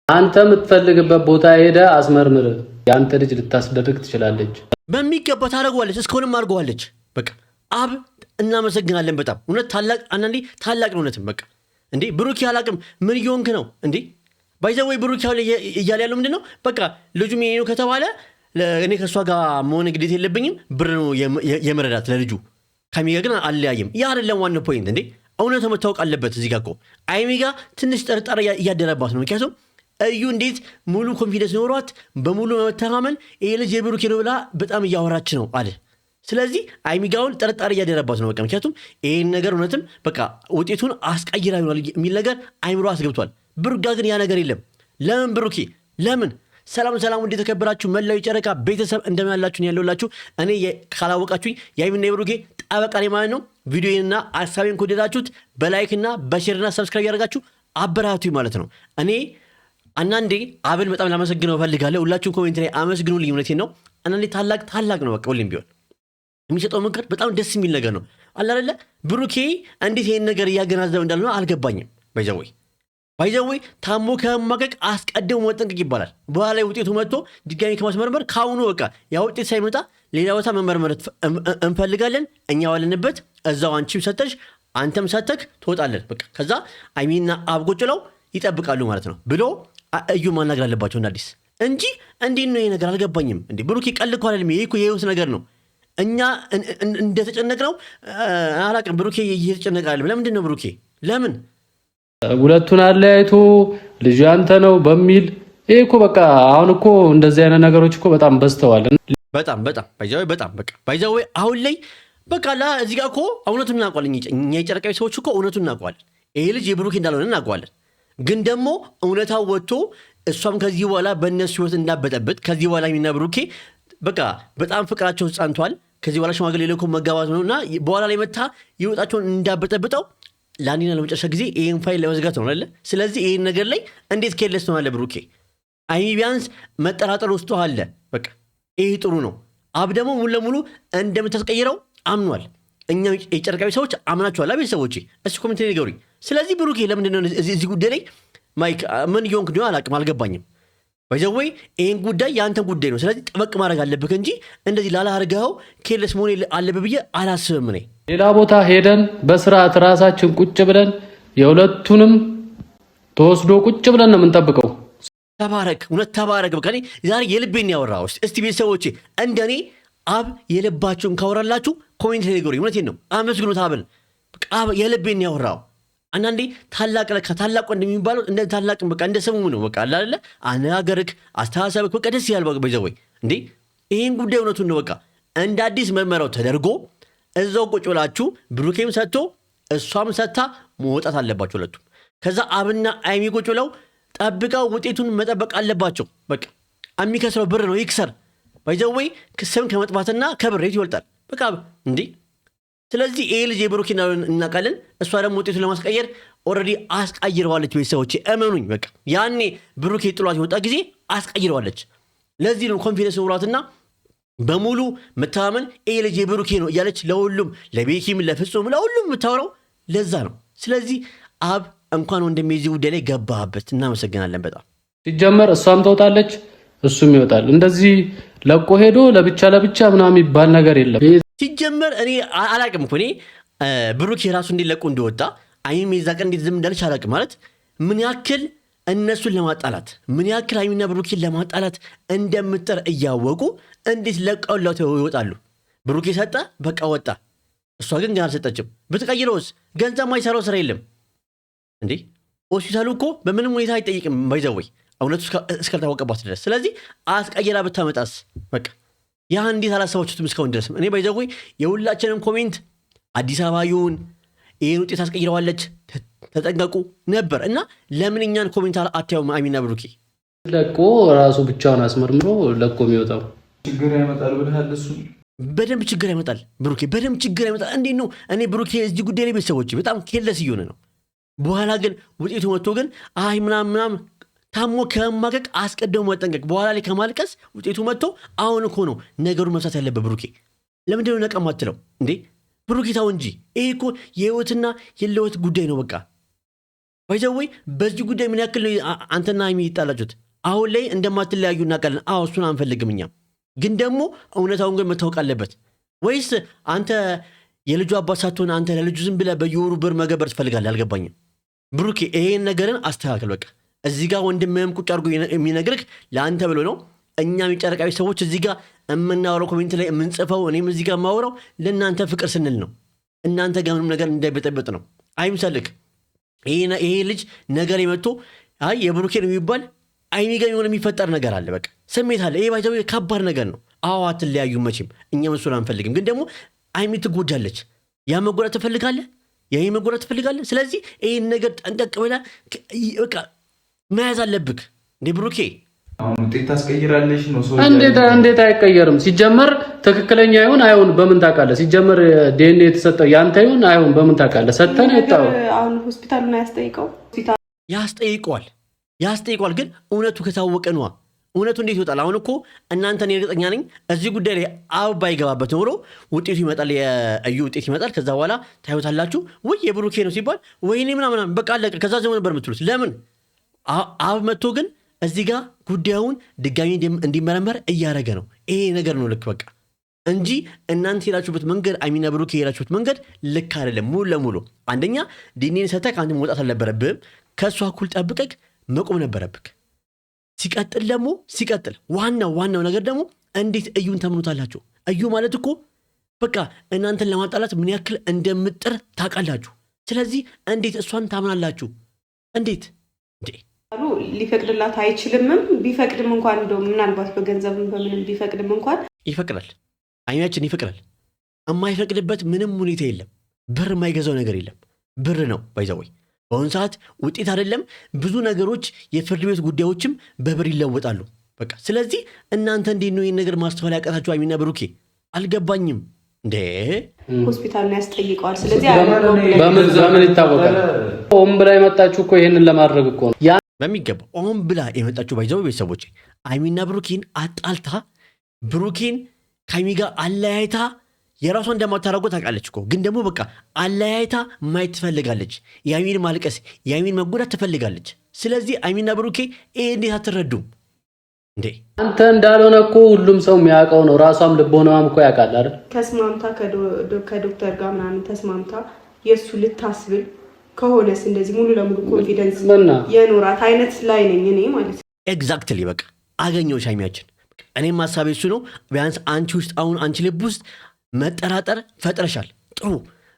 አንተ የምትፈልግበት ቦታ ሄደ አስመርምር። ያንተ ልጅ ልታስደርግ ትችላለች። በሚገባ ታደርገዋለች። እስካሁንም አድርገዋለች። በቃ አብ እናመሰግናለን በጣም እውነት ታላቅ አንዳንዴ ታላቅ ነው እውነትም። በቃ እንዴ ብሩክ ያላቅም ምን እየሆንክ ነው እንዴ? ባይዘወይ ብሩክ እያለ ያለው ምንድነው? በቃ ልጁ ምን ነው ከተባለ እኔ ከሷ ጋር መሆን ግዴታ የለብኝም ብር ነው የመረዳት ለልጁ ከሚጋ ግን አለያየም። ያ አይደለም ዋናው ፖይንት እንዴ። እውነቱ መታወቅ አለበት። እዚህ ጋር እኮ አይሚጋ ትንሽ ጥርጣሬ እያደረባት ነው። ምክንያቱም እዩ እንዴት ሙሉ ኮንፊደንስ ኖሯት በሙሉ መተማመን ይሄ ልጅ የብሩክ ነው ብላ በጣም እያወራች ነው አለ። ስለዚህ አይሚጋውን ጥርጣሬ እያደረባት ነው። በቃ ምክንያቱም ይሄን ነገር እውነትም በቃ ውጤቱን አስቀይራ ይሆናል የሚል ነገር አይምሮ አስገብቷል። ብሩክ ጋር ግን ያ ነገር የለም። ለምን ብሩኬ ለምን? ሰላም እንዴት ተከበራችሁ መላው የጨረቃ ቤተሰብ እንደምን ያላችሁ ነው ያለውላችሁ። እኔ ካላወቃችሁኝ የአይሚና የብሩኬ ጠበቃ ነኝ ማለት ነው። ቪዲዮና ሐሳቤን ከወደዳችሁት በላይክና በሼርና ሰብስክራይብ ያደርጋችሁ አበራቱኝ ማለት ነው። እኔ አንዳንዴ አብን በጣም ላመሰግነው እፈልጋለሁ። ሁላችሁም ኮሜንት ላይ አመስግኑልኝ። እውነቴን ነው። አንዳንዴ ታላቅ ነው። በቃ ሁሌም ቢሆን የሚሰጠው ምክር በጣም ደስ የሚል ነገር ነው። አለ አይደለ? ብሩኬ እንዴት ይሄን ነገር እያገናዘበ እንዳልሆነ አልገባኝም። ባይዘወይ ታሞ ከማቀቅ አስቀድሞ መጠንቀቅ ይባላል። በኋላ ላይ ውጤቱ መጥቶ ድጋሚ ከማስመርመር ካሁኑ በቃ ያ ውጤት ሳይመጣ ሌላ ቦታ መመርመር እንፈልጋለን። እኛ ዋለንበት እዛው አንቺም ሰተሽ አንተም ሰተክ ትወጣለን። በቃ ከዛ አይሚና አብጎጭለው ይጠብቃሉ ማለት ነው ብሎ እዩ ማናገር አለባቸው እንደ አዲስ እንጂ እንዴት ነው ይሄ ነገር አልገባኝም። እንዴ ብሩኬ ቀልድ እኮ አይደለም። ይሄ እኮ የህይወት ነገር ነው። እኛ እንደተጨነቅነው አላቅም። ብሩኬ እየተጨነቀ አይደለም። ለምንድን ነው ብሩኬ ለምን ሁለቱን አለያይቶ ልጅ ያንተ ነው በሚል ይሄ እኮ በቃ አሁን እኮ እንደዚህ አይነት ነገሮች እኮ በጣም በዝተዋል። በጣም በጣም በቃ ባይዘው አሁን ላይ በቃ እዚህ ጋር እኮ እውነቱን እናውቃለን። እኛ የጨረቃዊ ሰዎች እኮ እውነቱን እናውቃለን። ይሄ ልጅ የብሩኬ እንዳልሆነ እናውቃለን። ግን ደግሞ እውነታው ወጥቶ እሷም ከዚህ በኋላ በእነሱ ህይወት እንዳበጠብጥ ከዚህ በኋላ የሚና ብሩኬ በቃ በጣም ፍቅራቸው ጸንቷል። ከዚህ በኋላ ሽማግሌ ልኮ መጋባት ነውና በኋላ ላይ መታ ህይወታቸውን እንዳበጠብጠው ለአንዴና ለመጨረሻ ጊዜ ይሄን ፋይል ለመዝጋት ነው አይደል? ስለዚህ ይሄን ነገር ላይ እንዴት ከለስ ነው አለ ብሩኬ። አይሚ ቢያንስ መጠራጠር ውስጥ አለ። በቃ ይሄ ጥሩ ነው። አብ ደግሞ ሙሉ ለሙሉ እንደምታስቀይረው አምኗል። እኛ የጨረቃዊ ሰዎች አምናችኋል። ቤተሰቦቼ እስኪ ኮሜንት ላይ ንገሩኝ። ስለዚህ ብሩኬ ለምንድን ነው እዚህ ጉዳይ ላይ ማይክ ምን እየሆንክ ነው? አላቅም፣ አልገባኝም። ባይዘወይ ይሄን ጉዳይ የአንተን ጉዳይ ነው። ስለዚህ ጠበቅ ማድረግ አለብህ እንጂ እንደዚህ ላላርገኸው ኬለስ መሆን አለብህ ብዬ አላስብም። እኔ ሌላ ቦታ ሄደን በስርዓት ራሳችን ቁጭ ብለን የሁለቱንም ተወስዶ ቁጭ ብለን ነው የምንጠብቀው። ተባረክ፣ እውነት ተባረክ። በቃ እኔ ዛሬ የልቤን ያወራው። እስቲ ቤተሰቦቼ እንደኔ አብ የልባችሁን ካወራላችሁ ኮሜንት ላይ ንገሩኝ። እውነቴን ነው። አመስግኑት አብን። አብ የልቤን ያወራው። አንዳንዴ ታላቅ ለካ ታላቅ ወንድም የሚባለው እንደ ታላቅ በቃ እንደ ስሙ ነው። በቃ አለ አይደለ? አነጋገርክ፣ አስተሳሰብክ በቃ ደስ ይላል። በቃ በዘወይ እንዴ ይሄን ጉዳይ እውነቱን ነው። በቃ እንደ አዲስ መመሪያው ተደርጎ እዛው ቁጭ ብላችሁ ብሩኬም ሰጥቶ እሷም ሰጥታ መውጣት አለባቸው ሁለቱም። ከዛ አብና አይሚ ቁጭ ብለው ጠብቀው ውጤቱን መጠበቅ አለባቸው። በቃ የሚከስረው ብር ነው ይክሰር። ባይዘወይ ስም ከመጥፋትና ከብር የት ይወልጣል? በቃ እንዴ ስለዚህ ይሄ ልጅ የብሩኬ እናውቃለን። እሷ ደግሞ ውጤቱን ለማስቀየር ኦልሬዲ አስቀይረዋለች። ቤተሰቦቼ እመኑኝ። በቃ ያኔ ብሩኬ ጥሏት የወጣ ጊዜ አስቀይረዋለች። ለዚህ ነው ኮንፊደንስ ኖሯትና በሙሉ መተማመን ይሄ ልጅ የብሩኬ ነው እያለች ለሁሉም ለቤኪም ለፍጹም ለሁሉም የምታወራው ለዛ ነው። ስለዚህ አብ እንኳን ወንድሜ እዚህ ጉዳይ ላይ ገባህበት፣ እናመሰግናለን በጣም። ሲጀመር እሷም ተውጣለች እሱም ይወጣል። እንደዚህ ለቆ ሄዶ ለብቻ ምናምን የሚባል ነገር የለም። ሲጀመር እኔ አላቅም እኮ እኔ ብሩኬ ራሱ እንዴት ለቆ እንደወጣ አይሚ የዛ ቀን እንዴት ዝም እንዳለች አላቅም። ማለት ምን ያክል እነሱን ለማጣላት ምን ያክል አይሚና ብሩኬን ለማጣላት እንደምትጠር እያወቁ እንዴት ለቀውላው ይወጣሉ? ብሩኬ ሰጠ በቃ ወጣ። እሷ ግን ገና አልሰጠችም። ብትቀይረውስ ገንዘብ ማይሰራው ስራ የለም እንዴ። ሆስፒታሉ እኮ በምንም ሁኔታ አይጠይቅም ባይዘወይ እውነቱ እስካልታወቀባት ድረስ። ስለዚህ አስቀይራ ብታመጣስ በቃ ያ እንዴት አላሰባችሁትም እስካሁን ድረስ? እኔ ባይዘወይ የሁላችንም ኮሜንት አዲስ አበባ ይሁን ይህን ውጤት አስቀይረዋለች ተጠንቀቁ ነበር እና ለምን እኛን ኮሜንት አታዩም? አይሚና ብሩኬ ለቆ ራሱ ብቻውን አስመርምሮ ለቆ የሚወጣው ችግር ያመጣል ብለሃል። እሱ በደንብ ችግር ያመጣል ብሩኬ፣ በደንብ ችግር ያመጣል። እንዴት ነው እኔ ብሩኬ እዚህ ጉዳይ ላይ ቤተሰቦች በጣም ኬለስ እየሆነ ነው። በኋላ ግን ውጤቱ መጥቶ ግን አይ ምናምን ታሞ ከማቀቅ አስቀድሞ መጠንቀቅ፣ በኋላ ላይ ከማልቀስ ውጤቱ መጥቶ አሁን እኮ ነው ነገሩን መፍታት ያለበት። ብሩኬ ለምንድን ነው ነቀም አትለው እንዴ? ብሩኬ ታው እንጂ ይሄ እኮ የህይወትና የለወት ጉዳይ ነው። በቃ ባይዘወይ በዚህ ጉዳይ ምን ያክል አንተና ሀይሚ ይጣላችሁት? አሁን ላይ እንደማትለያዩ እናውቃለን። አዎ እሱን አንፈልግም እኛም፣ ግን ደግሞ እውነታውን ግን መታወቅ አለበት። ወይስ አንተ የልጁ አባት ሳትሆን አንተ ለልጁ ዝም ብለህ በየወሩ ብር መገበር ትፈልጋለህ? አልገባኝም። ብሩኬ ይሄን ነገርን አስተካክል። በቃ እዚህ ጋር ወንድምህም ቁጭ አድርጎ የሚነግርህ ለአንተ ብሎ ነው። እኛም የጨረቃዊ ሰዎች እዚህ ጋር የምናወራው ኮሜንት ላይ የምንጽፈው እኔም እዚህ ጋር የማወራው ለእናንተ ፍቅር ስንል ነው። እናንተ ጋር ምንም ነገር እንዳይበጠበጥ ነው። አይምሰልክ። ይሄ ልጅ ነገር የመጥቶ አይ የብሩኬ ነው የሚባል አይሚ ጋር የሆነ የሚፈጠር ነገር አለ። በቃ ስሜት አለ። ይሄ ባይዘው ከባድ ነገር ነው። አዎ አትለያዩ መቼም፣ እኛም እሱን አንፈልግም። ግን ደግሞ አይሚ ትጎዳለች። ያ መጎዳት ትፈልጋለህ፣ ይሄ መጎዳት ትፈልጋለህ። ስለዚህ ይህን ነገር ጠንቀቅ ብለህ በቃ መያዝ አለብህ። እንዴ ብሩኬ አሁን ውጤት ታስቀይራለሽ ነው ሰው እንዴት አይቀየርም? ሲጀመር ትክክለኛ ይሁን አይሁን በምን ታውቃለህ? ሲጀመር ዲኤንኤ የተሰጠው ያንተ ይሁን አይሁን በምን ታውቃለህ? ሰተን የጣው አሁን ሆስፒታሉን ያስጠይቀዋል። ግን እውነቱ ከታወቀ ነዋ። እውነቱ እንዴት ይወጣል? አሁን እኮ እናንተን እርግጠኛ ነኝ እዚህ ጉዳይ ላይ አብ ባይገባበት ኖሮ ውጤቱ ይመጣል፣ የእዩ ውጤት ይመጣል። ከዛ በኋላ ታዩታላችሁ። ወይ የብሩኬ ነው ሲባል ወይኔ ምናምን በቃ አለቀ። ከዛ ዘመን ነበር የምትሉት። ለምን አብ መጥቶ ግን እዚህ ጋር ጉዳዩን ድጋሚ እንዲመረመር እያደረገ ነው። ይሄ ነገር ነው ልክ በቃ እንጂ እናንተ ሄዳችሁበት መንገድ አይሚና ብሩኬ ሄዳችሁበት መንገድ ልክ አይደለም። ሙሉ ለሙሉ አንደኛ ዲኔን ሰተህ ከአንተ መውጣት አልነበረብህም። ከእሷ እኩል ጠብቀህ መቆም ነበረብህ። ሲቀጥል ዋናው ነገር ደግሞ እንዴት እዩን ተምኑታላችሁ? እዩ ማለት እኮ በቃ እናንተን ለማጣላት ምን ያክል እንደምጥር ታውቃላችሁ። ስለዚህ እንዴት እሷን ታምናላችሁ? እንዴት እንዴ ሊፈቅድላት አይችልምም። ቢፈቅድም እንኳን እንደው ምናልባት በገንዘብም በምንም ቢፈቅድም እንኳን ይፈቅዳል። አይናችን ይፈቅዳል። የማይፈቅድበት ምንም ሁኔታ የለም። ብር የማይገዛው ነገር የለም። ብር ነው ባይዘወይ በአሁኑ ሰዓት ውጤት አይደለም ብዙ ነገሮች የፍርድ ቤት ጉዳዮችም በብር ይለወጣሉ። በቃ ስለዚህ እናንተ እንዴት ነው ይህን ነገር ማስተዋል ያቃታችሁ? አይሚና ብሩኬ አልገባኝም። እንዴ ሆስፒታል ነው ያስጠይቀዋል። ስለዚህ በምን ይታወቃል? ኦም ብላ የመጣችሁ እኮ ይሄንን ለማድረግ እኮ ነው። በሚገባ ኦም ብላ የመጣችሁ ባይዘው ቤተሰቦች አይሚና ብሩኬን አጣልታ ብሩኬን ከአይሚ ጋር አለያይታ የራሷ እንደማታረጎ ታውቃለች እኮ። ግን ደግሞ በቃ አለያይታ ማየት ትፈልጋለች። የአይሚን ማልቀስ የአይሚን መጎዳት ትፈልጋለች። ስለዚህ አይሚና ብሩኬ ይሄ እንዴት አትረዱም እንዴ? አንተ እንዳልሆነ እኮ ሁሉም ሰው የሚያውቀው ነው። ራሷም ልቦናዋም እኮ ያውቃል አይደል? ተስማምታ ከዶክተር ጋር ምናምን ተስማምታ የእሱ ልታስብል ከሆነስ እንደዚህ ሙሉ ለሙሉ ኮንፊደንስ የኖራት አይነት ላይ ነኝ እኔ ማለት ነው። ኤግዛክትሊ በቃ አገኘሁሽ አይሚያችን። እኔም ሀሳቤ እሱ ነው። ቢያንስ አንቺ ውስጥ አሁን አንቺ ልብ ውስጥ መጠራጠር ፈጥረሻል። ጥሩ።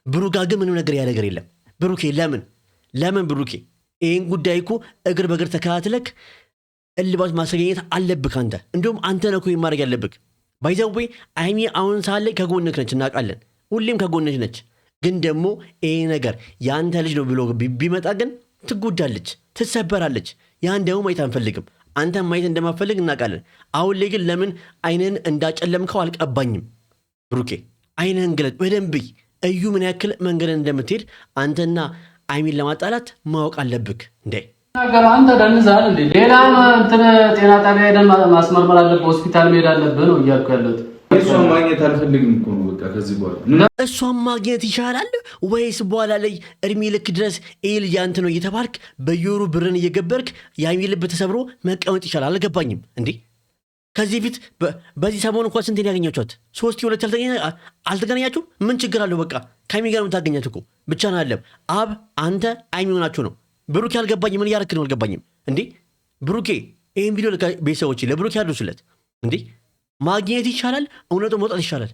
ብሩክ ግን ምንም ነገር ያ ነገር የለም። ብሩኬ ለምን ብሩኬ ይህን ጉዳይ እኮ እግር በእግር ተከታትለክ እልባት ማስገኘት አለብክ አንተ። እንዲሁም አንተ ነህ እኮ ማድረግ ያለብክ። ባይዘዌ አይሚ አሁን ሳለ ከጎንክ ነች፣ እናውቃለን። ሁሌም ከጎንች ነች። ግን ደግሞ ይሄ ነገር የአንተ ልጅ ነው ብሎ ቢመጣ ግን ትጎዳለች፣ ትሰበራለች። ያን ደግሞ ማየት አንፈልግም። አንተ ማየት እንደማፈልግ እናውቃለን። አሁን ላይ ግን ለምን አይንን እንዳጨለምከው አልቀባኝም። ብሩኬ አይንህን ግለጥ በደንብ። እዩ ምን ያክል መንገድ እንደምትሄድ አንተና አይሚን ለማጣላት ማወቅ አለብክ። እንዴ ነገር አንተ ደንዛል እንዴ? ሌላ እንትን ጤና ጣቢያ ሄደን ማስመርመር አለብህ፣ ሆስፒታል መሄድ አለብህ ነው እያልኩ ያለሁት። እሷን ማግኘት አልፈልግም እኮ ነው በቃ። ከዚህ በኋላ እሷን ማግኘት ይሻላል ወይስ በኋላ ላይ እድሜ ልክ ድረስ ይህ ልጅ አንተ ነው እየተባልክ በየወሩ ብርን እየገበርክ የአይሚ ልብ ተሰብሮ መቀመጥ ይሻላል? አልገባኝም እንዴ። ከዚህ ፊት በዚህ ሰሞን እንኳን ስንቴን ያገኛችኋት? 3-2 አልተገናኛችሁ? ምን ችግር አለው? በቃ ከአይሚ ጋር የምታገኛት እኮ ብቻ ነው አለም። አብ አንተ አይሚ ሆናችሁ ነው። ብሩኬ አልገባኝም። ምን እያደረክ ነው? አልገባኝም እንዴ ብሩኬ። ይህን ቪዲዮ ቤተሰቦች ለብሩኬ ያድርሱለት እንዴ። ማግኘት ይሻላል፣ እውነቱ መውጣት ይሻላል።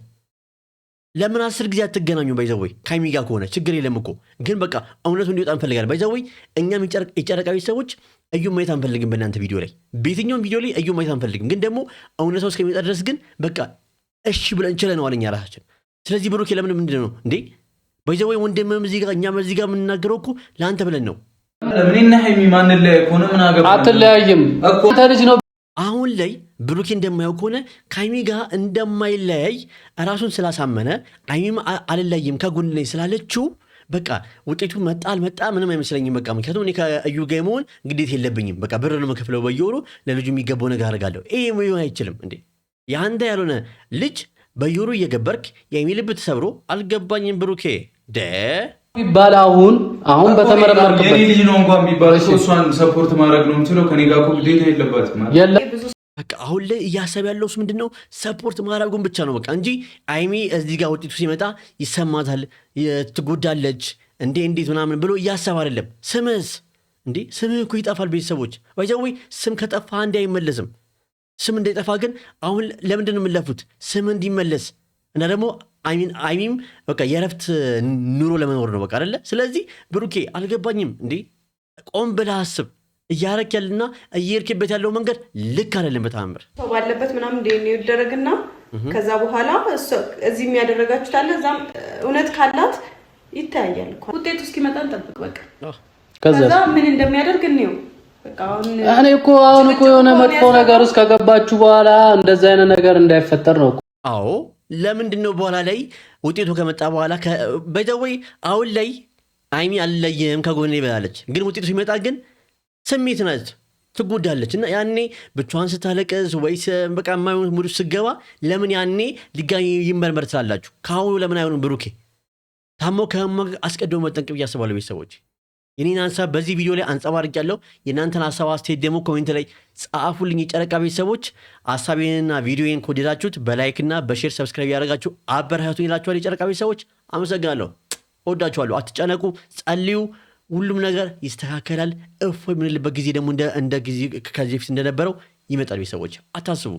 ለምን 10 ጊዜ አትገናኙ? ባይዘወይ ከአይሚ ጋር ከሆነ ችግር የለም እኮ። ግን በቃ እውነቱ እንዲወጣ እንፈልጋለን። ባይዘወይ እኛም የጨረቃ ቤተሰቦች እዩ ማየት አንፈልግም። በእናንተ ቪዲዮ ላይ በየትኛውም ቪዲዮ ላይ እዩ ማየት አንፈልግም። ግን ደግሞ እውነታው እስከሚወጣ ድረስ ግን በቃ እሺ ብለን ችለነዋል እኛ ራሳችን። ስለዚህ ብሩኬ ለምን ምንድን ነው እንዴ? ባይዘወይ ወንድምም እዚህ ጋር እኛም እዚህ ጋር የምንናገረው እኮ ለአንተ ብለን ነው። እኔና ሀይሚ ማንን ላይ ሆነ ምን አገባ? አትለያይም እኮ ልጅ ነው። አሁን ላይ ብሩኬ እንደማየው ከሆነ ከአይሚ ጋር እንደማይለያይ ራሱን ስላሳመነ አይሚም አልለይም ከጎን ላይ ስላለችው በቃ ውጤቱ መጣ አልመጣ ምንም አይመስለኝም። በቃ ምክንያቱም እኔ ከእዩ ጋር መሆን ግዴታ የለብኝም። በቃ ብር ነው መከፍለው በየወሩ ለልጁ የሚገባው ነገር አደርጋለሁ። ይሄ ሊሆን አይችልም እንዴ። የአንተ ያልሆነ ልጅ በየወሩ እየገበርክ የአይሚ ልብ ተሰብሮ አልገባኝም ብሩኬ። ቢባል አሁን በተመረመርክበት የኔ ልጅ ነው እንኳን ቢባል እሷን ሰፖርት ማድረግ ነው የምትለው ከኔ ጋር እኮ ግዴታ የለባትም ማለት በቃ አሁን ላይ እያሰብ ያለው ምንድነው ሰፖርት ማድረጉን ብቻ ነው በቃ እንጂ አይሚ እዚህ ጋር ውጤቱ ሲመጣ ይሰማታል ትጎዳለች እንዴት ምናምን ብሎ እያሰብ አይደለም ስምህ እኮ ይጠፋል ቤተሰቦች ወይ ስም ከጠፋ አንዴ አይመለስም ስም እንዳይጠፋ ግን አሁን ለምንድን ነው የምንለፉት ስም እንዲመለስ እና ደግሞ አይሚም በቃ የረፍት ኑሮ ለመኖር ነው በቃ አይደለ ስለዚህ ብሩኬ አልገባኝም ቆም ብለህ አስብ እያረክ ያለና እየርክበት ያለው መንገድ ልክ አይደለም በታምር ሰው ባለበት ምናምን እንደኔ ይደረግና ከዛ በኋላ እዚህ የሚያደርጋችሁ ታለ እዛም እውነት ካላት ይታያል እኮ ውጤቱ እስኪመጣ እንጠብቅ በቃ ከዛ ምን እንደሚያደርግ ነው በቃ እኔ እኮ አሁን እኮ የሆነ መጥፎ ነገር ውስጥ ከገባችሁ በኋላ እንደዛ አይነት ነገር እንዳይፈጠር ነው አዎ ለምንድን ነው በኋላ ላይ ውጤቱ ከመጣ በኋላ በደወይ አሁን ላይ አይሚ አልለየም ከጎኔ ብላለች ግን ውጤቱ ሲመጣ ግን ስሜት ናት ትጎዳለች እና ያኔ ብቻዋን ስታለቅስ ወይስ በቃ የማይሆን ሙድ ስገባ ለምን ያኔ ድጋሚ ይመርመር ትላላችሁ ካሁኑ ለምን አይሆንም ብሩኬ ታሞ አስቀድሞ መጠንቀቅ ያስባሉ ቤተሰቦች የኔን ሐሳብ በዚህ ቪዲዮ ላይ አንጸባርቄያለሁ የናንተን ሐሳብ አስተያየት ደግሞ ኮሜንት ላይ ጻፉልኝ የጨረቃ ቤተሰቦች ሐሳቤንና ቪዲዮዬን ከወደዳችሁት በላይክ እና በሼር ሰብስክራይብ ያደርጋችሁ አበረታቱኝ ይላችኋል የጨረቃ ቤተሰቦች አመሰግናለሁ ወዳችኋለሁ አትጨነቁ ጸልዩ ሁሉም ነገር ይስተካከላል እፎይ የምንልበት ጊዜ ደግሞ እንደ ጊዜ ከዚህ በፊት እንደነበረው ይመጣል ቤተሰቦች አታስቡ